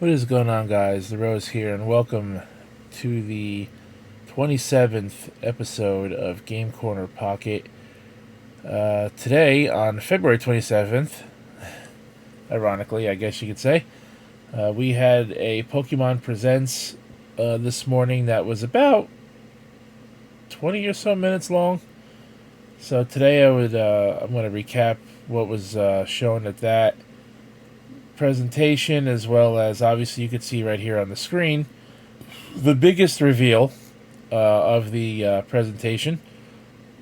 What is going on, guys? The Rose here, and welcome to the 27th episode of Game Corner Pocket. Today, on February 27th, ironically, I guess you could say, we had a Pokemon Presents this morning that was about 20 or so minutes long. So today I'm going to recap what was shown at that presentation, as well as, obviously, you could see right here on the screen the biggest reveal of the presentation: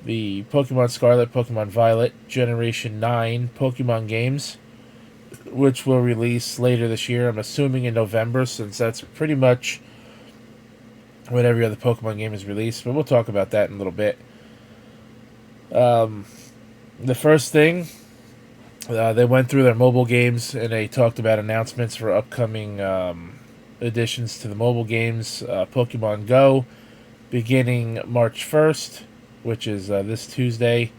the Pokemon Scarlet, Pokemon Violet Generation 9 Pokemon games, which will release later this year. I'm assuming in November, since that's pretty much when every other Pokemon game is released, but we'll talk about that in a little bit. The first thing, they went through their mobile games and they talked about announcements for upcoming additions to the mobile games. Pokemon Go, beginning March 1st, which is this Tuesday.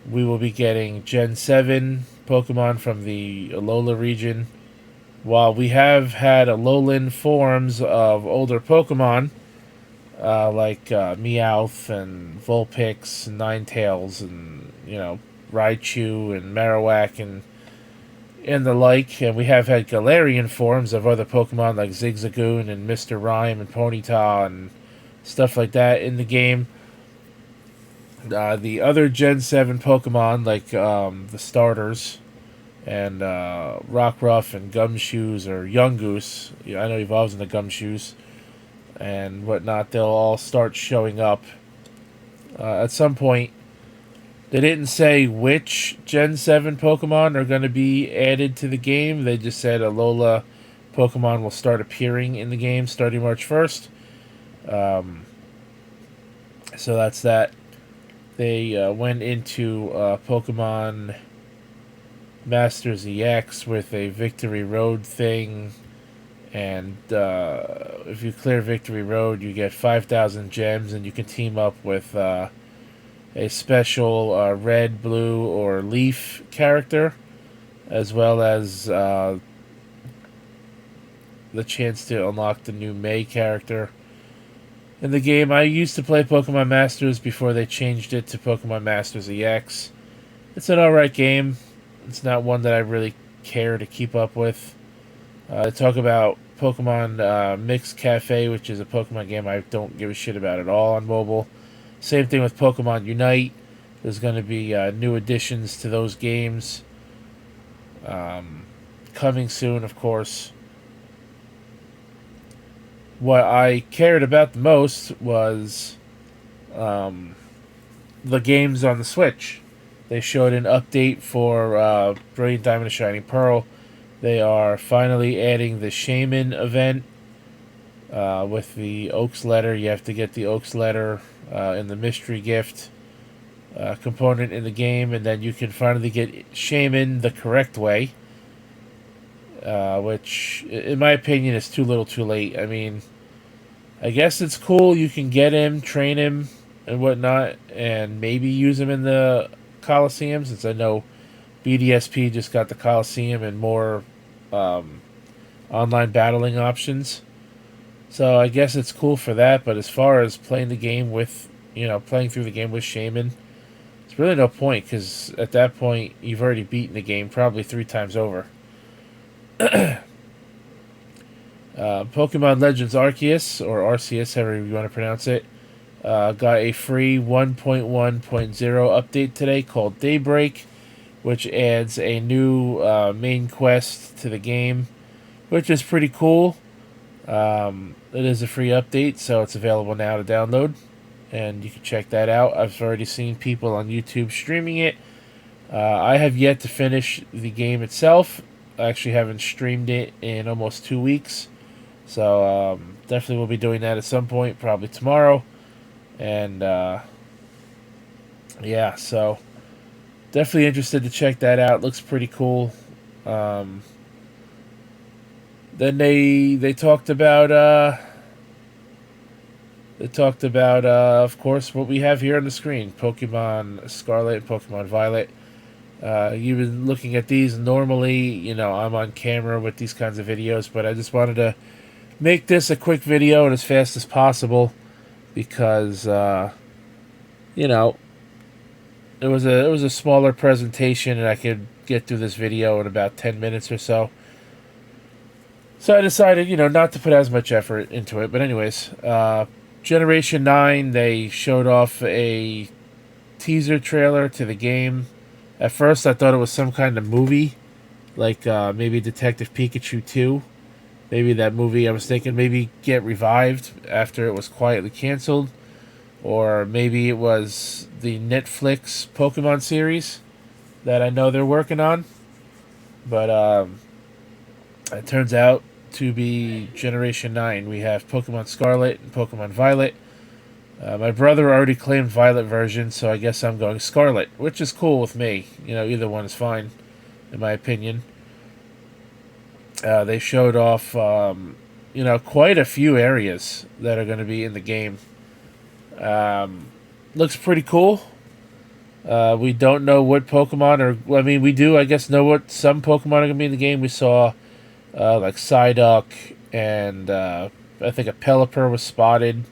We will be getting Gen 7 Pokemon from the Alola region. While we have had Alolan forms of older Pokemon, like Meowth and Vulpix and Ninetales and, Raichu and Marowak and the like, and we have had Galarian forms of other Pokemon like Zigzagoon and Mr. Rhyme and Ponyta and stuff like that in the game. The other Gen 7 Pokemon, like the starters, and Rockruff and Gumshoes or Yungoos, I know he evolves into Gumshoes, and whatnot, they'll all start showing up at some point. They didn't say which Gen 7 Pokemon are going to be added to the game. They just said Alola Pokemon will start appearing in the game starting March 1st. So that's that. They went into Pokemon Masters EX with a Victory Road thing. And if you clear Victory Road, you get 5,000 gems, and you can team up with a special red, blue, or leaf character, as well as the chance to unlock the new May character in the game. I used to play Pokemon Masters before they changed it to Pokemon Masters EX. It's an alright game. It's not one that I really care to keep up with. They talk about Pokemon Mix Cafe, which is a Pokemon game I don't give a shit about at all on mobile. Same thing with Pokemon Unite. There's going to be new additions to those games coming soon, of course. What I cared about the most was the games on the Switch. They showed an update for Brilliant Diamond and Shining Pearl. They are finally adding the Shaman event with the Oaks letter. You have to get the Oaks letter in the mystery gift component in the game, and then you can finally get Shaman the correct way, which, in my opinion, is too little too late. I mean, I guess it's cool. You can get him, train him, and whatnot, and maybe use him in the Coliseum, since I know BDSP just got the Coliseum and more online battling options. So I guess it's cool for that, but as far as playing the game with, playing through the game with Shaman, it's really no point, because at that point, you've already beaten the game probably 3 times over. Pokemon Legends Arceus, or Arceus, however you want to pronounce it, got a free 1.1.0 update today called Daybreak, which adds a new main quest to the game, which is pretty cool. It is a free update, so it's available now to download, and you can check that out. I've already seen people on YouTube streaming it. I have yet to finish the game itself. I actually haven't streamed it in almost 2 weeks, so definitely will be doing that at some point, probably tomorrow. And yeah, so definitely interested to check that out. Looks pretty cool. Then they talked about of course, what we have here on the screen: Pokemon Scarlet and Pokemon Violet. You've been looking at these. Normally, you know, I'm on camera with these kinds of videos, but I just wanted to make this a quick video and as fast as possible because, you know, it was a smaller presentation and I could get through this video in about 10 minutes or so. So I decided, you know, not to put as much effort into it. But anyways, Generation 9, they showed off a teaser trailer to the game. At first, I thought it was some kind of movie, like maybe Detective Pikachu 2. Maybe that movie, I was thinking, maybe get revived after it was quietly canceled. Or maybe it was the Netflix Pokemon series that I know they're working on. But it turns out to be Generation 9. We have Pokemon Scarlet and Pokemon Violet. My brother already claimed Violet version, so I guess I'm going Scarlet, which is cool with me. You know, either one is fine, in my opinion. They showed off, you know, quite a few areas that are going to be in the game. Looks pretty cool. We don't know what Pokemon are... Well, I mean, we do, I guess, know what some Pokemon are going to be in the game. We saw, like, Psyduck, and I think a Pelipper was spotted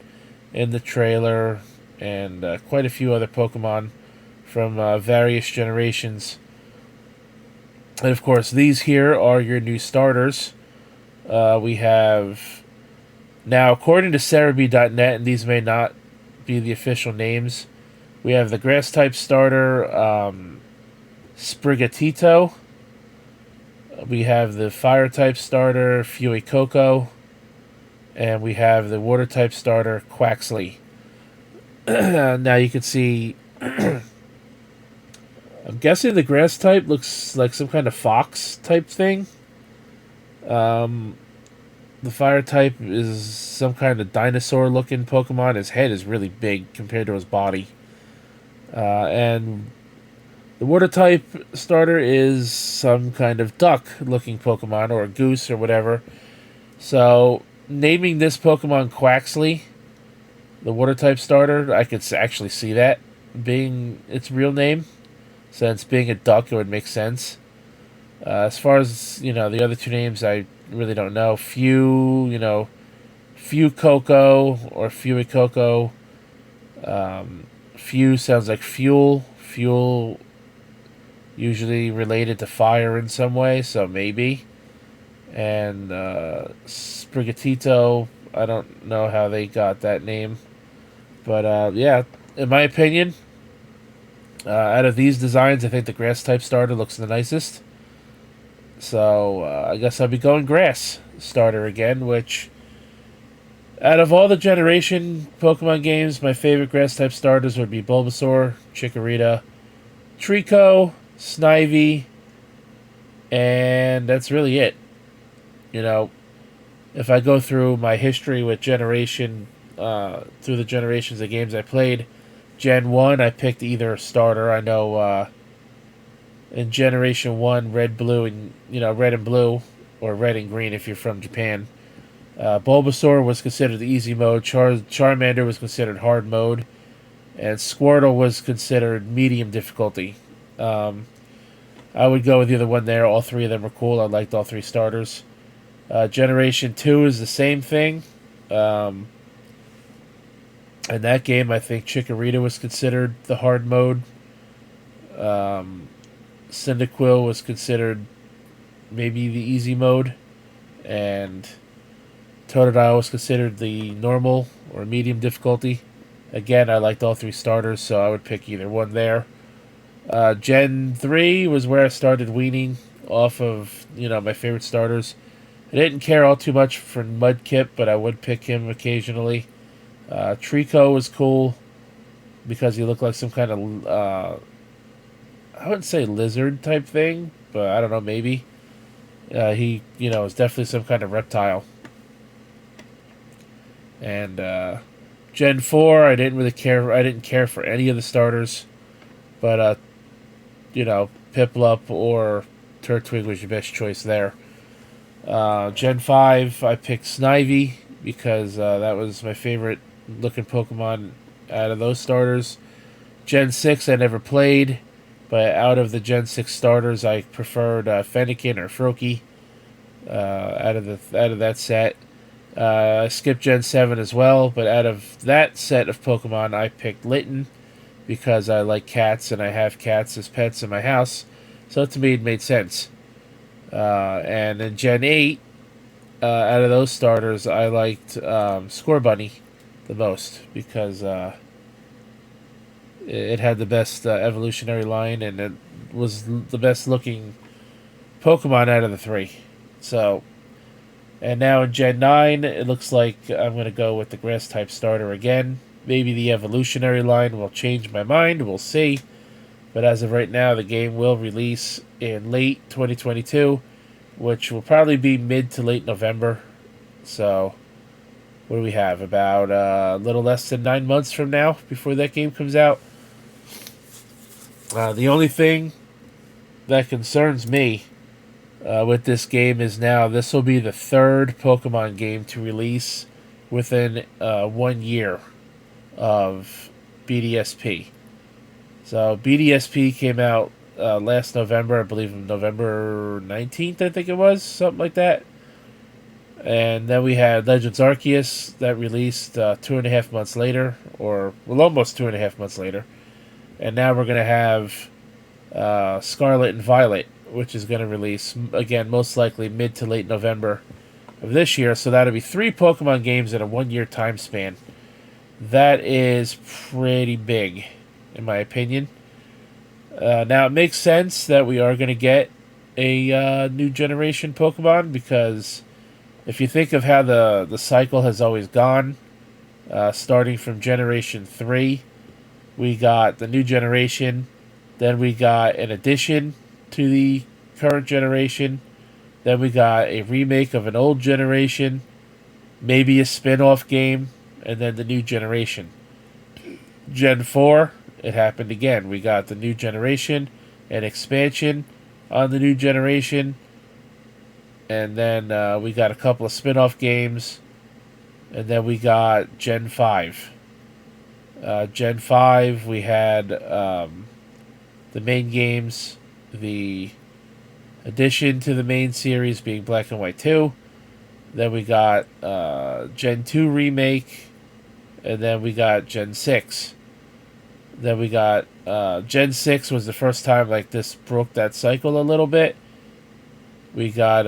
in the trailer, and quite a few other Pokemon from various generations. And of course, these here are your new starters. We have now, according to Cerebi.net, and these may not be the official names, we have the grass type starter Sprigatito. We have the fire type starter Fuecoco. And we have the water type starter, Quaxly. Now you can see... I'm guessing the grass type looks like some kind of fox type thing. The fire type is some kind of dinosaur-looking Pokemon. His head is really big compared to his body. And the water type starter is some kind of duck-looking Pokemon, or a goose, or whatever. So... naming this Pokemon Quaxly, the water type starter, I could actually see that being its real name. Since being a duck, it would make sense. As far as, you know, the other two names, I really don't know. Fuecoco or Fuecoco. Few sounds like fuel. Fuel usually related to fire in some way, so maybe. And Sprigatito, I don't know how they got that name. But yeah, in my opinion, out of these designs, I think the grass type starter looks the nicest. So I guess I'll be going grass starter again, which out of all the generation Pokemon games, my favorite grass type starters would be Bulbasaur, Chikorita, Trico, Snivy, and that's really it. You know, if I go through my history with through the generations of games I played, Gen 1, I picked either starter. I know in Generation 1, red, blue, and, you know, red and blue, or red and green if you're from Japan, Bulbasaur was considered the easy mode, Charmander was considered hard mode, and Squirtle was considered medium difficulty. I would go with either one there. All three of them are cool. I liked all three starters. Generation 2 is the same thing. In that game, I think Chikorita was considered the hard mode. Cyndaquil was considered maybe the easy mode. And Totodile was considered the normal or medium difficulty. Again, I liked all three starters, so I would pick either one there. Gen 3 was where I started weaning off of, you know, my favorite starters. I didn't care all too much for Mudkip, but I would pick him occasionally. Trico was cool because he looked like some kind of, I wouldn't say lizard type thing, but I don't know, maybe. He, you know, is definitely some kind of reptile. And Gen 4, I didn't really care. I didn't care for any of the starters, but you know, Piplup or Turtwig was your best choice there. Gen 5, I picked Snivy because that was my favorite looking Pokemon out of those starters. Gen 6, I never played. But out of the Gen 6 starters, I preferred Fennekin or Froakie out of that set. I skipped Gen 7 as well, but out of that set of Pokemon, I picked Litten because I like cats and I have cats as pets in my house. So to me, it made sense. And in Gen 8, out of those starters, I liked Score Bunny the most because it had the best evolutionary line and it was the best looking Pokemon out of the three. So, and now in Gen 9, it looks like I'm going to go with the grass type starter again. Maybe the evolutionary line will change my mind. We'll see. But as of right now, the game will release in late 2022, which will probably be mid to late November. So, what do we have? About a little less than 9 months from now before that game comes out. The only thing that concerns me with this game is now this will be the third Pokemon game to release within 1 year of BDSP. So BDSP came out last November, I believe November 19th, I think it was, something like that. And then we had Legends Arceus that released 2.5 months later, or well, almost 2.5 months later. And now we're going to have Scarlet and Violet, which is going to release, again, most likely mid to late November of this year. So that'll be 3 Pokemon games in a 1 year time span. That is pretty big, in my opinion. Now, it makes sense that we are going to get a new generation Pokemon because if you think of how the cycle has always gone, starting from Generation 3, we got the new generation, then we got an addition to the current generation, then we got a remake of an old generation, maybe a spin-off game, and then the new generation. Gen 4, it happened again. We got the new generation, an expansion on the new generation, and then we got a couple of spin-off games, and then we got Gen 5. Gen 5, we had the main games, the addition to the main series being Black and White 2. Then we got Gen 2 remake, and then we got Gen 6. Then we got Gen 6 was the first time like this broke that cycle a little bit. We got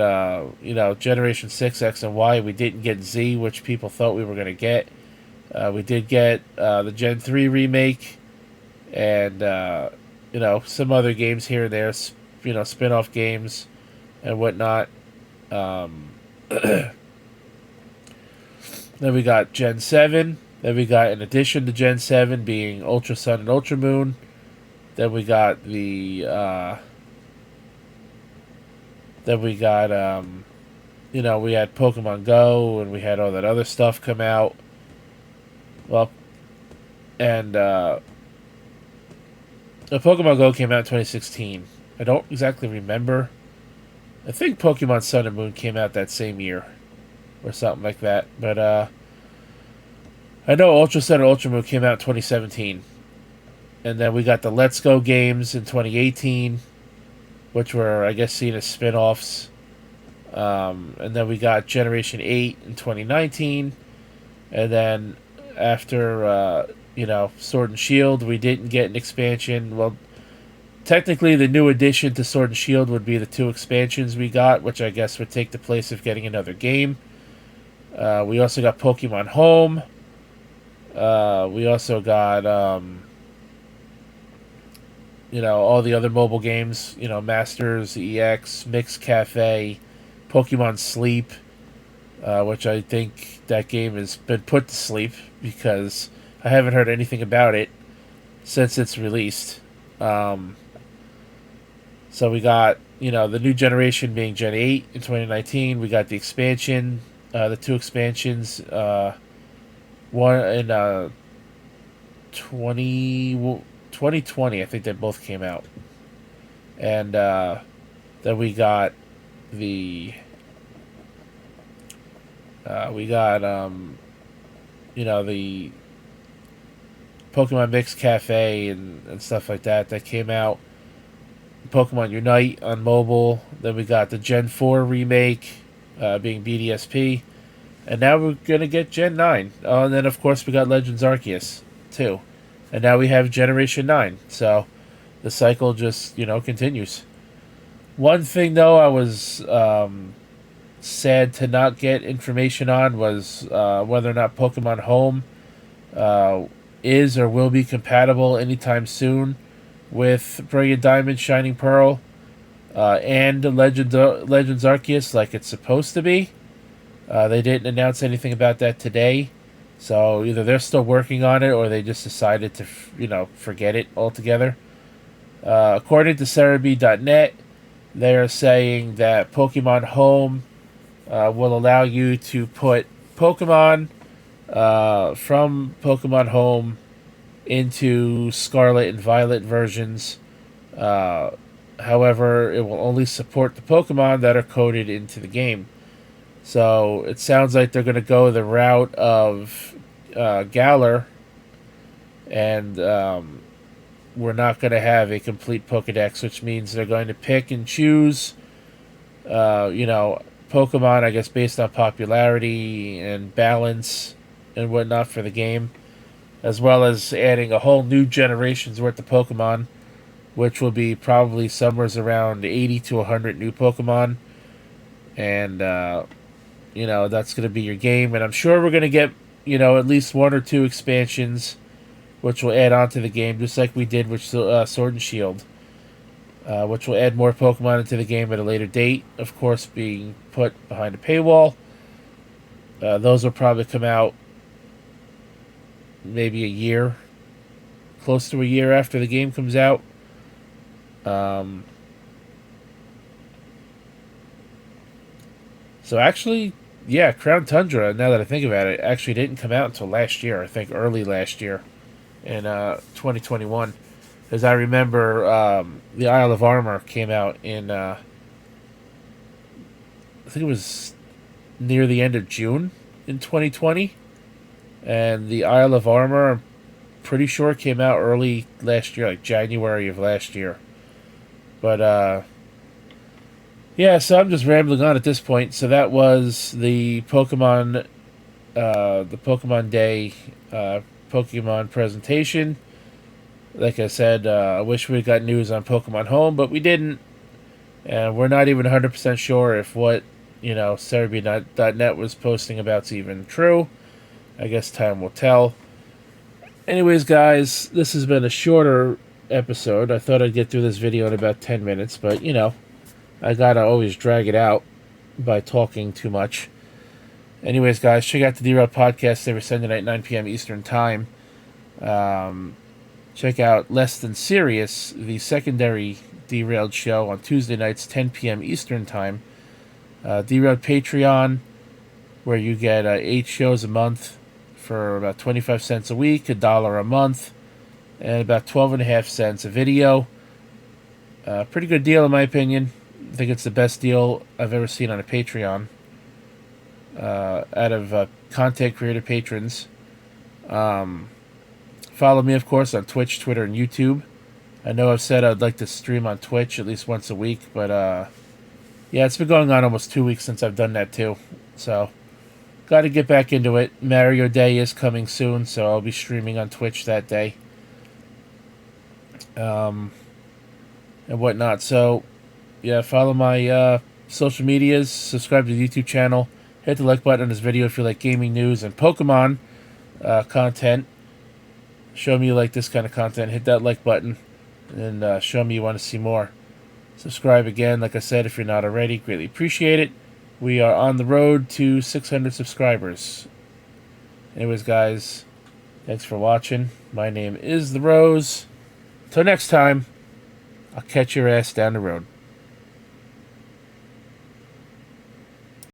Generation 6 X and Y. We didn't get Z, which people thought we were going to get. We did get the Gen 3 remake and some other games here and there, spin-off games and whatnot. Then we got Gen 7. Then we got an addition to Gen 7 being Ultra Sun and Ultra Moon. Then we got we had Pokemon Go and we had all that other stuff come out. Well, and the Pokemon Go came out in 2016. I don't exactly remember. I think Pokemon Sun and Moon came out that same year or something like that. But I know Ultra Sun and Ultra Moon came out in 2017. And then we got the Let's Go games in 2018, which were, I guess, seen as spin-offs. And then we got Generation 8 in 2019. And then after, Sword and Shield, we didn't get an expansion. Well, technically, the new addition to Sword and Shield would be the 2 expansions we got, which I guess would take the place of getting another game. We also got Pokemon Home. We also got, all the other mobile games, Masters, EX, Mix Cafe, Pokemon Sleep, which I think that game has been put to sleep because I haven't heard anything about it since it's released. So we got, the new generation being Gen 8 in 2019. We got the expansion, the 2 expansions, one in 2020, I think they both came out. And then we got the the Pokemon Mix Cafe and stuff like that came out. Pokemon Unite on mobile. Then we got the Gen 4 remake, being BDSP. And now we're going to get Gen 9. Oh, and then, of course, we got Legends Arceus, too. And now we have Generation 9. So the cycle just, continues. One thing, though, I was sad to not get information on was whether or not Pokemon Home is or will be compatible anytime soon with Brilliant Diamond, Shining Pearl, and Legends Arceus like it's supposed to be. They didn't announce anything about that today, so either they're still working on it or they just decided to, forget it altogether. According to Cerebi.net, they are saying that Pokemon Home will allow you to put Pokemon from Pokemon Home into Scarlet and Violet versions. However, it will only support the Pokemon that are coded into the game. So it sounds like they're going to go the route of Galar, and we're not going to have a complete Pokedex, which means they're going to pick and choose, Pokemon, I guess, based on popularity and balance and whatnot for the game, as well as adding a whole new generation's worth of Pokemon, which will be probably somewhere around 80 to 100 new Pokemon. And, that's going to be your game. And I'm sure we're going to get, at least one or two expansions, which will add on to the game, just like we did with Sword and Shield, which will add more Pokemon into the game at a later date, of course, being put behind a paywall. Those will probably come out maybe a year, close to a year after the game comes out. So actually, yeah, Crown Tundra, now that I think about it, actually didn't come out until last year. I think early last year in 2021. As I remember, the Isle of Armor came out in, I think it was near the end of June in 2020. And the Isle of Armor, I'm pretty sure, came out early last year, like January of last year. But, yeah, so I'm just rambling on at this point. So that was the Pokemon Day Pokemon presentation. Like I said, I wish we got news on Pokemon Home, but we didn't. And we're not even 100% sure if what, Cerebi.net was posting about's even true. I guess time will tell. Anyways, guys, this has been a shorter episode. I thought I'd get through this video in about 10 minutes, but, I gotta always drag it out by talking too much. Anyways, guys, check out the Derailed Podcast every Sunday night, 9 p.m. Eastern Time. Check out Less Than Serious, the secondary Derailed show, on Tuesday nights, 10 p.m. Eastern Time. Derailed Patreon, where you get 8 shows a month for about 25 cents a week, $1 a month, and about 12.5 cents a video. Pretty good deal, in my opinion. I think it's the best deal I've ever seen on a Patreon out of content creator patrons. Follow me, of course, on Twitch, Twitter, and YouTube. I know I've said I'd like to stream on Twitch at least once a week, but yeah, it's been going on almost 2 weeks since I've done that too. So, got to get back into it. Mario Day is coming soon, so I'll be streaming on Twitch that day. And whatnot. So, yeah, follow my social medias, subscribe to the YouTube channel, hit the like button on this video if you like gaming news and Pokemon content. Show me you like this kind of content, hit that like button, and show me you want to see more. Subscribe again, like I said, if you're not already. Greatly appreciate it. We are on the road to 600 subscribers. Anyways, guys, thanks for watching. My name is The Rose. Till next time, I'll catch your ass down the road.